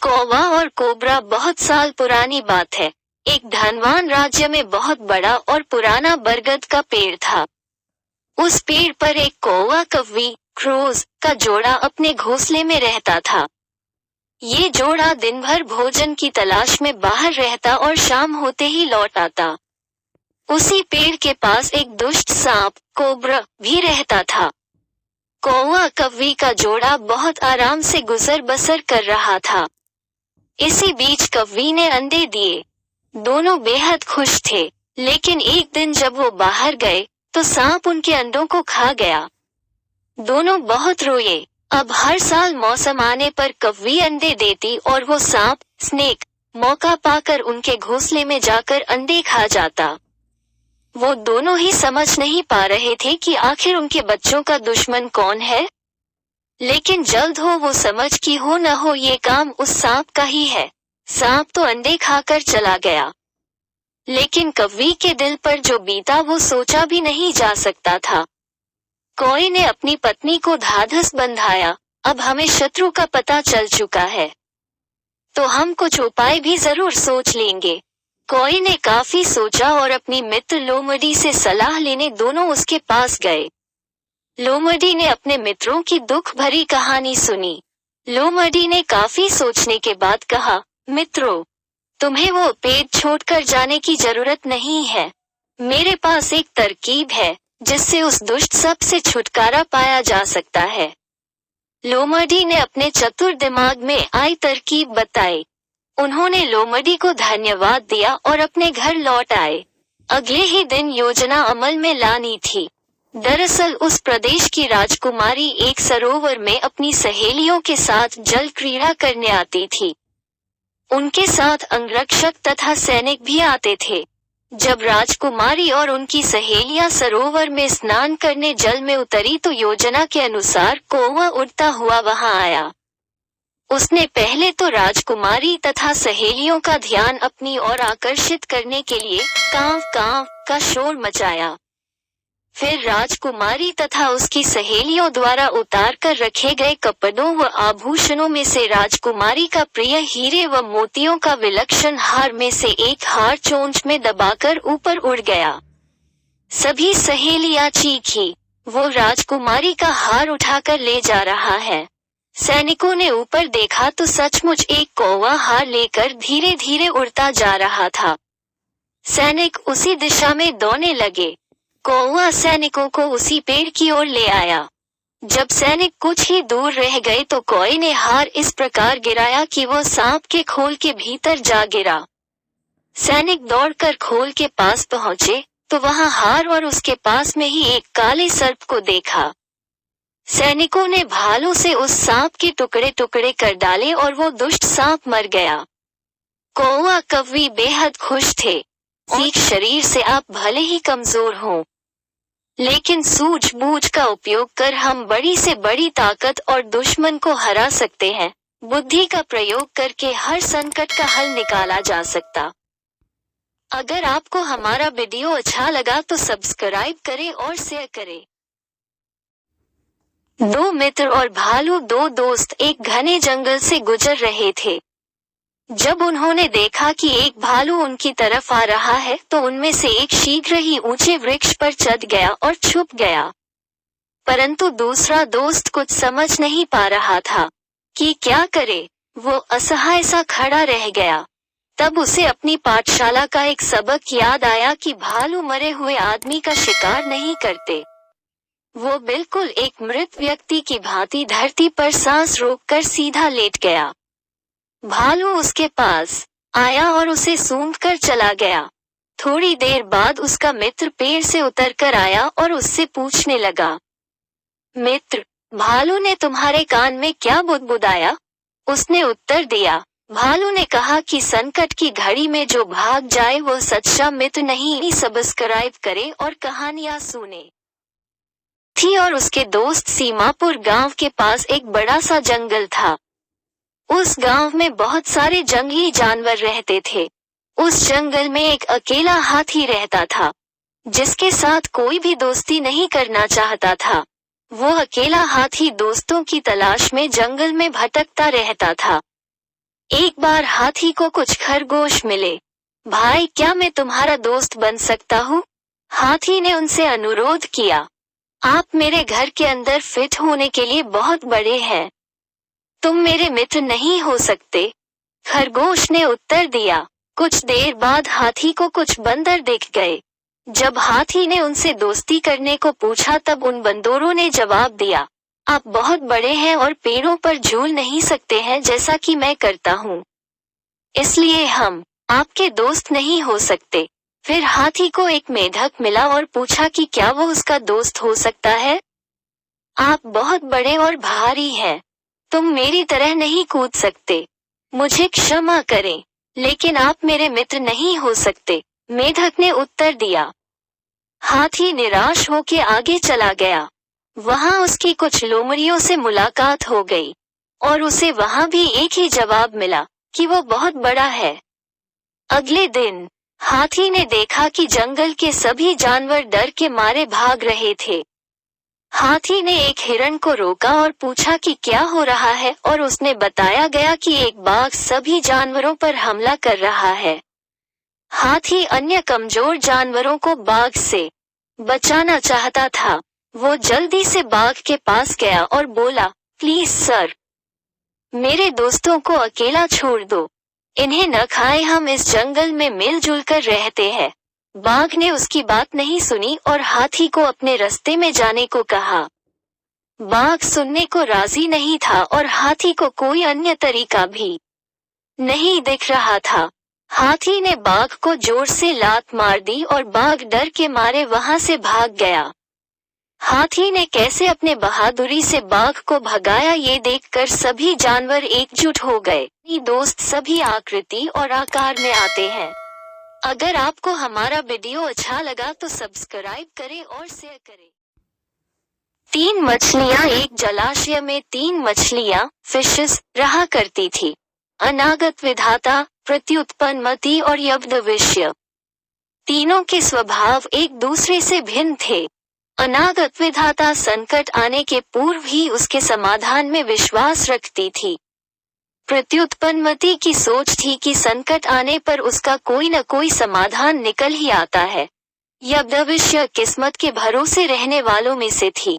कौवा और कोबरा बहुत साल पुरानी बात है। एक धनवान राज्य में बहुत बड़ा और पुराना बरगद का पेड़ था। उस पेड़ पर एक कौवा कव्वी क्रोज का जोड़ा अपने घोंसले में रहता था। ये जोड़ा दिन भर भोजन की तलाश में बाहर रहता और शाम होते ही लौट आता। उसी पेड़ के पास एक दुष्ट सांप कोबरा भी रहता था। कौवा कव्वी का जोड़ा बहुत आराम से गुजर बसर कर रहा था। इसी बीच कव्वी ने अंडे दिए। दोनों बेहद खुश थे, लेकिन एक दिन जब वो बाहर गए तो सांप उनके अंडों को खा गया। दोनों बहुत रोए। अब हर साल मौसम आने पर कव्वी अंडे देती और वो सांप स्नेक मौका पाकर उनके घोंसले में जाकर अंडे खा जाता। वो दोनों ही समझ नहीं पा रहे थे कि आखिर उनके बच्चों का दुश्मन कौन है। लेकिन जल्द हो वो समझ कि हो न हो ये काम उस सांप का ही है। सांप तो अंडे खाकर चला गया, लेकिन कव्वी के दिल पर जो बीता वो सोचा भी नहीं जा सकता था। कौवे ने अपनी पत्नी को ढाढ़स बंधाया। अब हमें शत्रु का पता चल चुका है, तो हम कुछ उपाय भी जरूर सोच लेंगे। कौवे ने काफी सोचा और अपनी मित्र लोमड़ी से सलाह लेने दोनों उसके पास गए। लोमड़ी ने अपने मित्रों की दुख भरी कहानी सुनी। लोमड़ी ने काफी सोचने के बाद कहा, मित्रों, तुम्हें वो पेड़ छोड़कर जाने की जरूरत नहीं है। मेरे पास एक तरकीब है जिससे उस दुष्ट सांप से छुटकारा पाया जा सकता है। लोमड़ी ने अपने चतुर दिमाग में आई तरकीब बताई। उन्होंने लोमड़ी को धन्यवाद दिया और अपने घर लौट आए। अगले ही दिन योजना अमल में लानी थी। दरअसल उस प्रदेश की राजकुमारी एक सरोवर में अपनी सहेलियों के साथ जल क्रीड़ा करने आती थी। उनके साथ अंगरक्षक तथा सैनिक भी आते थे। जब राजकुमारी और उनकी सहेलियां सरोवर में स्नान करने जल में उतरी तो योजना के अनुसार कौवा उड़ता हुआ वहां आया। उसने पहले तो राजकुमारी तथा सहेलियों का ध्यान अपनी ओर आकर्षित करने के लिए कांव कांव का शोर मचाया। फिर राजकुमारी तथा उसकी सहेलियों द्वारा उतार कर रखे गए कपड़ों व आभूषणों में से राजकुमारी का प्रिय हीरे व मोतियों का विलक्षण हार में से एक हार चोंच में दबाकर ऊपर उड़ गया। सभी सहेलियां चीखी, वो राजकुमारी का हार उठाकर ले जा रहा है। सैनिकों ने ऊपर देखा तो सचमुच एक कौवा हार लेकर धीरे धीरे उड़ता जा रहा था। सैनिक उसी दिशा में दौड़ने लगे। कौवा सैनिकों को उसी पेड़ की ओर ले आया। जब सैनिक कुछ ही दूर रह गए तो कौवे ने हार इस प्रकार गिराया कि वो सांप के खोल के भीतर जा गिरा। सैनिक दौड़कर खोल के पास पहुंचे तो वहां हार और उसके पास में ही एक काले सर्प को देखा। सैनिकों ने भालों से उस सांप के टुकड़े टुकड़े कर डाले और वो दुष्ट सांप मर गया। कौवा कव्वी बेहद खुश थे। सीख शरीर से आप भले ही कमजोर हों, लेकिन सूझबूझ का उपयोग कर हम बड़ी से बड़ी ताकत और दुश्मन को हरा सकते हैं। बुद्धि का प्रयोग करके हर संकट का हल निकाला जा सकता। अगर आपको हमारा वीडियो अच्छा लगा तो सब्सक्राइब करें और शेयर करें। दो मित्र और भालू दो दोस्त एक घने जंगल से गुजर रहे थे। जब उन्होंने देखा कि एक भालू उनकी तरफ आ रहा है तो उनमें से एक शीघ्र ही ऊंचे वृक्ष पर चढ़ गया और छुप गया। परंतु दूसरा दोस्त कुछ समझ नहीं पा रहा था कि क्या करे। वो असहाय सा खड़ा रह गया। तब उसे अपनी पाठशाला का एक सबक याद आया कि भालू मरे हुए आदमी का शिकार नहीं करते। वो बिल्कुल एक मृत व्यक्ति की भांति धरती पर सांस रोककर सीधा लेट गया। भालू उसके पास आया और उसे सूंघकर चला गया। थोड़ी देर बाद उसका मित्र पेड़ से उतरकर आया और उससे पूछने लगा, मित्र, भालू ने तुम्हारे कान में क्या बुदबुदाया? उसने उत्तर दिया, भालू ने कहा कि संकट की घड़ी में जो भाग जाए वो सच्चा मित्र नहीं। सब्सक्राइब करे और कहानियां सुने। थी और उसके दोस्त सीमापुर गांव के पास एक बड़ा सा जंगल था। उस गांव में बहुत सारे जंगली जानवर रहते थे। उस जंगल में एक अकेला हाथी रहता था, जिसके साथ कोई भी दोस्ती नहीं करना चाहता था। वो अकेला हाथी दोस्तों की तलाश में जंगल में भटकता रहता था। एक बार हाथी को कुछ खरगोश मिले। भाई, क्या मैं तुम्हारा दोस्त बन सकता हूँ? हाथी ने उनसे अनुरोध किया। आप मेरे घर के अंदर फिट होने के लिए बहुत बड़े हैं। तुम मेरे मित्र नहीं हो सकते। खरगोश ने उत्तर दिया। कुछ देर बाद हाथी को कुछ बंदर दिख गए। जब हाथी ने उनसे दोस्ती करने को पूछा तब उन बंदरों ने जवाब दिया, आप बहुत बड़े हैं और पेड़ों पर झूल नहीं सकते हैं जैसा कि मैं करता हूँ। इसलिए हम आपके दोस्त नहीं हो सकते। फिर हाथी को एक मेढक मिला और पूछा कि क्या वो उसका दोस्त हो सकता है? आप बहुत बड़े और भारी हैं। तुम मेरी तरह नहीं कूद सकते। मुझे क्षमा करें, लेकिन आप मेरे मित्र नहीं हो सकते, मेढक ने उत्तर दिया। हाथी निराश होकर आगे चला गया। वहां उसकी कुछ लोमड़ियों से मुलाकात हो गई और उसे वहां भी एक ही जवाब मिला कि वो बहुत बड़ा है। अगले दिन हाथी ने देखा कि जंगल के सभी जानवर डर के मारे भाग रहे थे। हाथी ने एक हिरण को रोका और पूछा कि क्या हो रहा है, और उसने बताया गया कि एक बाघ सभी जानवरों पर हमला कर रहा है। हाथी अन्य कमजोर जानवरों को बाघ से बचाना चाहता था। वो जल्दी से बाघ के पास गया और बोला, प्लीज सर, मेरे दोस्तों को अकेला छोड़ दो। इन्हें न खाए, हम इस जंगल में मिलजुल कर रहते हैं। बाघ ने उसकी बात नहीं सुनी और हाथी को अपने रास्ते में जाने को कहा। बाघ सुनने को राजी नहीं था और हाथी को कोई अन्य तरीका भी नहीं दिख रहा था। हाथी ने बाघ को जोर से लात मार दी और बाघ डर के मारे वहां से भाग गया। हाथी ने कैसे अपने बहादुरी से बाघ को भगाया ये देखकर सभी जानवर एकजुट हो गए। दोस्त सभी आकृति और आकार में आते हैं। अगर आपको हमारा वीडियो अच्छा लगा तो सब्सक्राइब करें और शेयर करें। 3 मछलियां। एक जलाशय में 3 मछलियां फिशेस रहा करती थी। अनागत विधाता, प्रत्युत्पन्नमति और यब्धविष्य। तीनों के स्वभाव एक दूसरे से भिन्न थे। अनागत विधाता संकट आने के पूर्व ही उसके समाधान में विश्वास रखती थी। प्रत्युत्पन्नमति की सोच थी कि संकट आने पर उसका कोई न कोई समाधान निकल ही आता है। यब्धविष्य किस्मत के भरोसे रहने वालों में से थी।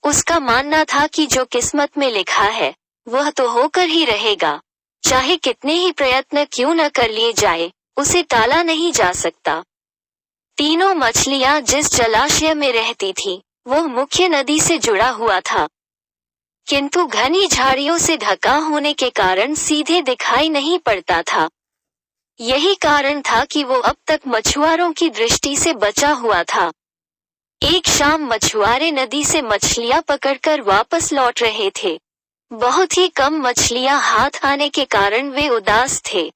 उसका मानना था कि जो किस्मत में लिखा है वह तो होकर ही रहेगा, चाहे कितने ही प्रयत्न क्यों न कर लिए जाए, उसे टाला नहीं जा सकता। तीनों मछलियां जिस जलाशय में रहती थी वो मुख्य नदी से जुड़ा हुआ था, किंतु घनी झाड़ियों से ढका होने के कारण सीधे दिखाई नहीं पड़ता था। यही कारण था कि वो अब तक मछुआरों की दृष्टि से बचा हुआ था। एक शाम मछुआरे नदी से मछलियां पकड़कर वापस लौट रहे थे। बहुत ही कम मछलियां हाथ आने के कारण वे उदास थे।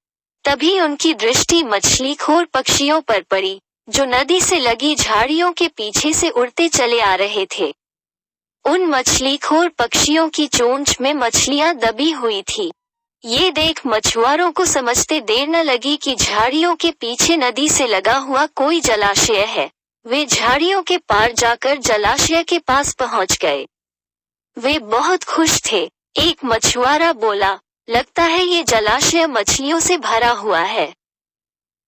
तभी उनकी दृष्टि मछलीखोर पक्षियों पर पड़ी, जो नदी से लगी झाड़ियों के पीछे से उड़ते चले आ रहे थे। उन मछलीखोर पक्षियों की चोंच में मछलियां दबी हुई थी। ये देख मछुआरों को समझते देर न लगी कि झाड़ियों के पीछे नदी से लगा हुआ कोई जलाशय है। वे झाड़ियों के पार जाकर जलाशय के पास पहुंच गए। वे बहुत खुश थे। एक मछुआरा बोला, लगता है ये जलाशय मछलियों से भरा हुआ है।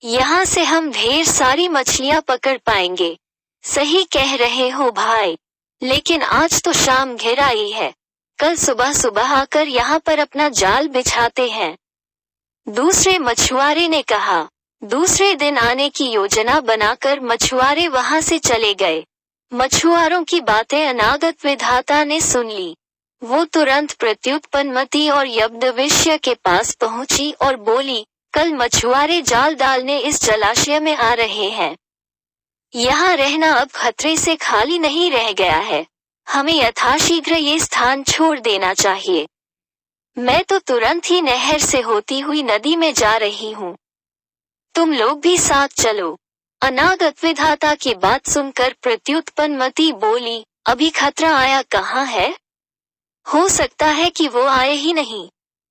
यहाँ से हम ढेर सारी मछलियाँ पकड़ पाएंगे। सही कह रहे हो भाई, लेकिन आज तो शाम घिर आई है। कल सुबह सुबह आकर यहाँ पर अपना जाल बिछाते हैं। दूसरे मछुआरे ने कहा। दूसरे दिन आने की योजना बनाकर मछुआरे वहां से चले गए। मछुआरों की बातें अनागत विधाता ने सुन ली। वो तुरंत प्रत्युत्पन्नमति और यब्धविष्य के पास पहुंची और बोली, कल मछुआरे जाल डालने इस जलाशय में आ रहे हैं। यहाँ रहना अब खतरे से खाली नहीं रह गया है। हमें यथाशीघ्र ये स्थान छोड़ देना चाहिए। मैं तो तुरंत ही नहर से होती हुई नदी में जा रही हूँ। तुम लोग भी साथ चलो। अनागत विधाता की बात सुनकर प्रत्युत्पन्नमति बोली, अभी खतरा आया कहाँ है? हो सकता है कि वो आए ही नहीं।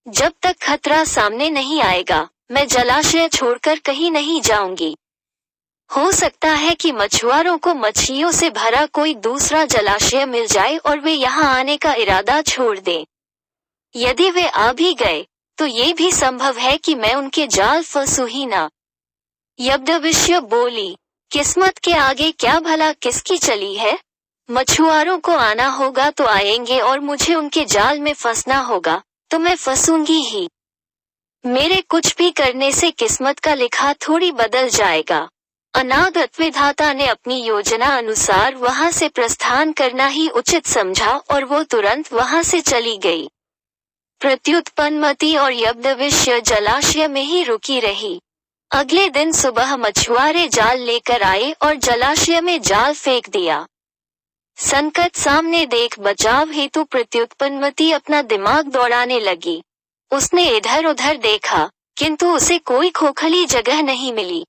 जब तक खतरा सामने नहीं आएगा मैं जलाशय छोड़कर कहीं नहीं जाऊंगी। हो सकता है कि मछुआरों को मछलियों से भरा कोई दूसरा जलाशय मिल जाए और वे यहाँ आने का इरादा छोड़ दें। यदि वे आ भी गए तो ये भी संभव है कि मैं उनके जाल फंसूं ही ना। यज्ञवल्क्य बोली, किस्मत के आगे क्या भला किसकी चली है? मछुआरों को आना होगा तो आएंगे और मुझे उनके जाल में फंसना होगा तो मैं फंसूंगी ही। मेरे कुछ भी करने से किस्मत का लिखा थोड़ी बदल जाएगा। अनागत विधाता ने अपनी योजना अनुसार वहां से प्रस्थान करना ही उचित समझा और वो तुरंत वहां से चली गई। प्रत्युत्पन्नमति और यज्ञवल्क्य जलाशय में ही रुकी रही। अगले दिन सुबह मछुआरे जाल लेकर आए और जलाशय में जाल फेंक दिया। संकट सामने देख बचाव हेतु प्रत्युत्पन्नमति अपना दिमाग दौड़ाने लगी। उसने इधर उधर देखा, किंतु उसे कोई खोखली जगह नहीं मिली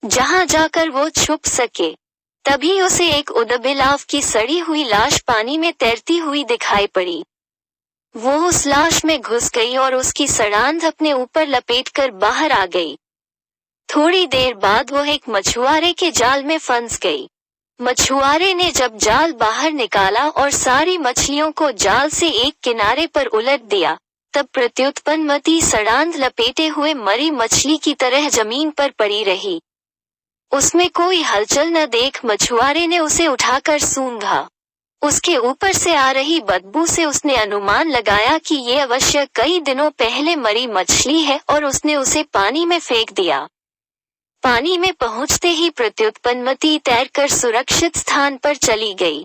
जहां जाकर वो छुप सके। तभी उसे एक उदबिलाव की सड़ी हुई लाश पानी में तैरती हुई दिखाई पड़ी। वो उस लाश में घुस गई और उसकी सड़ांध अपने ऊपर लपेटकर बाहर आ गई। थोड़ी देर बाद वो एक मछुआरे के जाल में फंस गई। मछुआरे ने जब जाल बाहर निकाला और सारी मछलियों को जाल से एक किनारे पर उलट दिया, तब प्रत्युत्पन्नमति सड़ांध लपेटे हुए मरी मछली की तरह जमीन पर पड़ी रही। उसमें कोई हलचल न देख मछुआरे ने उसे उठाकर सूंघा। उसके ऊपर से आ रही बदबू से उसने अनुमान लगाया कि ये अवश्य कई दिनों पहले मरी मछली है और उसने उसे पानी में फेंक दिया। पानी में पहुंचते ही प्रत्युत्पन्नमति तैरकर सुरक्षित स्थान पर चली गई।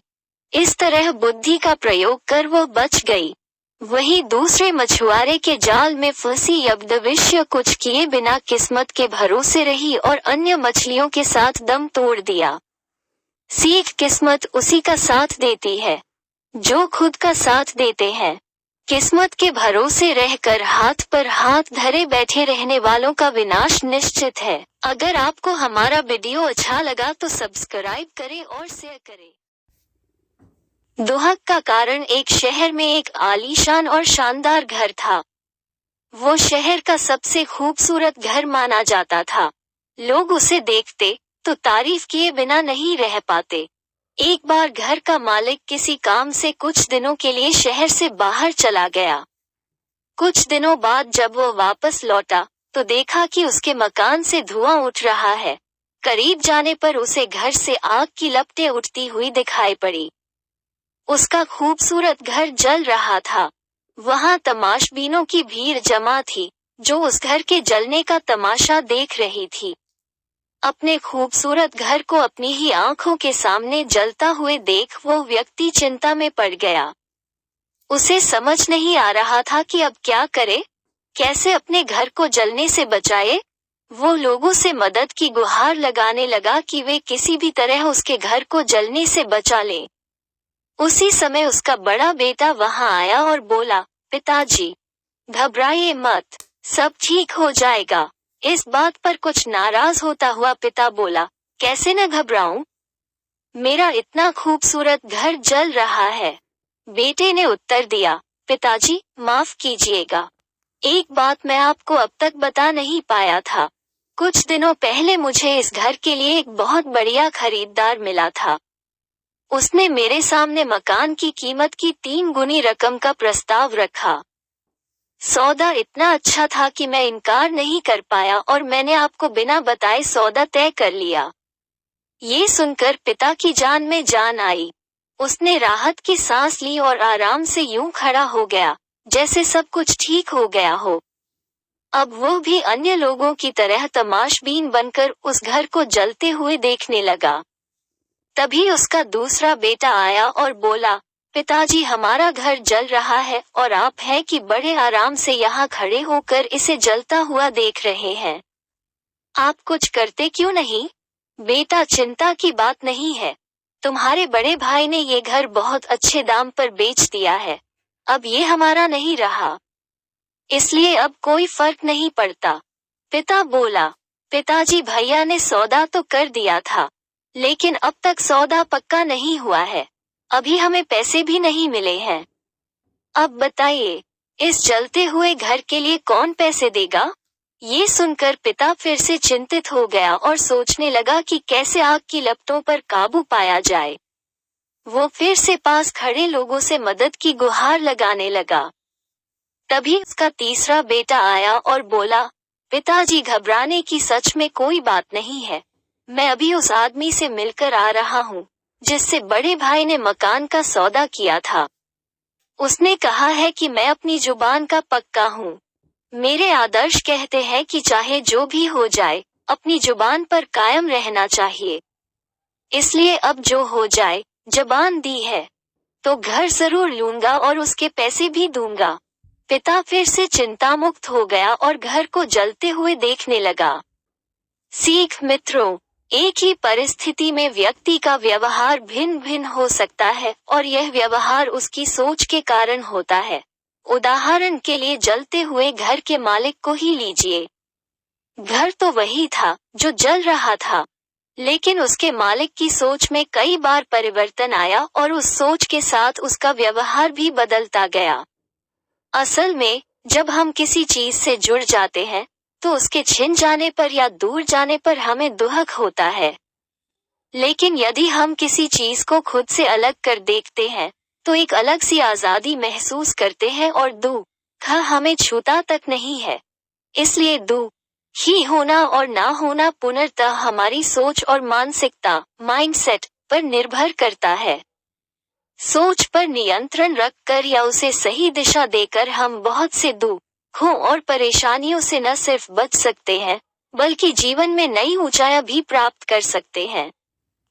इस तरह बुद्धि का प्रयोग कर वो बच गई। वहीं दूसरे मछुआरे के जाल में फंसी यज्ञवल्क्य कुछ किए बिना किस्मत के भरोसे रही और अन्य मछलियों के साथ दम तोड़ दिया। सीख, किस्मत उसी का साथ देती है जो खुद का साथ देते हैं। किस्मत के भरोसे रहकर हाथ पर हाथ धरे बैठे रहने वालों का विनाश निश्चित है। अगर आपको हमारा वीडियो अच्छा लगा तो सब्सक्राइब करें और शेयर करें। दुहक का कारण, एक शहर में एक आलीशान और शानदार घर था। वो शहर का सबसे खूबसूरत घर माना जाता था। लोग उसे देखते तो तारीफ किए बिना नहीं रह पाते। एक बार घर का मालिक किसी काम से कुछ दिनों के लिए शहर से बाहर चला गया। कुछ दिनों बाद जब वो वापस लौटा तो देखा कि उसके मकान से धुआं उठ रहा है। करीब जाने पर उसे घर से आग की लपटें उठती हुई दिखाई पड़ी। उसका खूबसूरत घर जल रहा था। वहां तमाशबीनों की भीड़ जमा थी जो उस घर के जलने का तमाशा देख रही थी। अपने खूबसूरत घर को अपनी ही आंखों के सामने जलता हुए देख वो व्यक्ति चिंता में पड़ गया। उसे समझ नहीं आ रहा था कि अब क्या करे, कैसे अपने घर को जलने से बचाए। वो लोगों से मदद की गुहार लगाने लगा कि वे किसी भी तरह उसके घर को जलने से बचा लें। उसी समय उसका बड़ा बेटा वहां आया और बोला, पिताजी, घबराइए मत, सब ठीक हो जाएगा। इस बात पर कुछ नाराज होता हुआ पिता बोला, कैसे न घबराऊं? मेरा इतना खूबसूरत घर जल रहा है। बेटे ने उत्तर दिया, पिताजी माफ कीजिएगा, एक बात मैं आपको अब तक बता नहीं पाया था। कुछ दिनों पहले मुझे इस घर के लिए एक बहुत बढ़िया खरीदार मिला था। उसने मेरे सामने मकान की कीमत की 3 गुनी रकम का प्रस्ताव रखा। सौदा इतना अच्छा था कि मैं इनकार नहीं कर पाया और मैंने आपको बिना बताए सौदा तय कर लिया। ये सुनकर पिता की जान में जान आई। उसने राहत की सांस ली और आराम से यूं खड़ा हो गया जैसे सब कुछ ठीक हो गया हो। अब वो भी अन्य लोगों की तरह तमाशबीन बनकर उस घर को जलते हुए देखने लगा। तभी उसका दूसरा बेटा आया और बोला, पिताजी हमारा घर जल रहा है और आप हैं कि बड़े आराम से यहाँ खड़े होकर इसे जलता हुआ देख रहे हैं। आप कुछ करते क्यों नहीं? बेटा, चिंता की बात नहीं है। तुम्हारे बड़े भाई ने ये घर बहुत अच्छे दाम पर बेच दिया है। अब ये हमारा नहीं रहा, इसलिए अब कोई फर्क नहीं पड़ता। पिता बोला, पिताजी भैया ने सौदा तो कर दिया था, लेकिन अब तक सौदा पक्का नहीं हुआ है। अभी हमें पैसे भी नहीं मिले हैं। अब बताइए, इस जलते हुए घर के लिए कौन पैसे देगा? ये सुनकर पिता फिर से चिंतित हो गया और सोचने लगा कि कैसे आग की लपटों पर काबू पाया जाए। वो फिर से पास खड़े लोगों से मदद की गुहार लगाने लगा। तभी उसका तीसरा बेटा आया और बोला, पिताजी घबराने की सच में कोई बात नहीं है। मैं अभी उस आदमी से मिलकर आ रहा हूँ जिससे बड़े भाई ने मकान का सौदा किया था। उसने कहा है कि मैं अपनी जुबान का पक्का हूँ। मेरे आदर्श कहते हैं कि चाहे जो भी हो जाए, अपनी जुबान पर कायम रहना चाहिए। इसलिए अब जो हो जाए, जुबान दी है तो घर जरूर लूंगा और उसके पैसे भी दूंगा। पिता फिर से चिंता मुक्त हो गया और घर को जलते हुए देखने लगा। सीख मित्रों, एक ही परिस्थिति में व्यक्ति का व्यवहार भिन्न भिन्न हो सकता है और यह व्यवहार उसकी सोच के कारण होता है। उदाहरण के लिए जलते हुए घर के मालिक को ही लीजिए। घर तो वही था जो जल रहा था, लेकिन उसके मालिक की सोच में कई बार परिवर्तन आया और उस सोच के साथ उसका व्यवहार भी बदलता गया। असल में जब हम किसी चीज से जुड़ जाते हैं तो उसके छिन जाने पर या दूर जाने पर हमें दुख होता है। लेकिन यदि हम किसी चीज को खुद से अलग कर देखते हैं तो एक अलग सी आजादी महसूस करते हैं और दुख हमें छूता तक नहीं है। इसलिए दुख ही होना और ना होना पुनर्तः हमारी सोच और मानसिकता माइंडसेट पर निर्भर करता है। सोच पर नियंत्रण रखकर या उसे सही दिशा देकर हम बहुत से दुखों और परेशानियों से न सिर्फ बच सकते हैं बल्कि जीवन में नई ऊंचाइयां भी प्राप्त कर सकते हैं।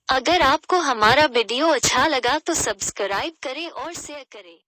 अगर आपको हमारा वीडियो अच्छा लगा तो सब्सक्राइब करें और शेयर करें।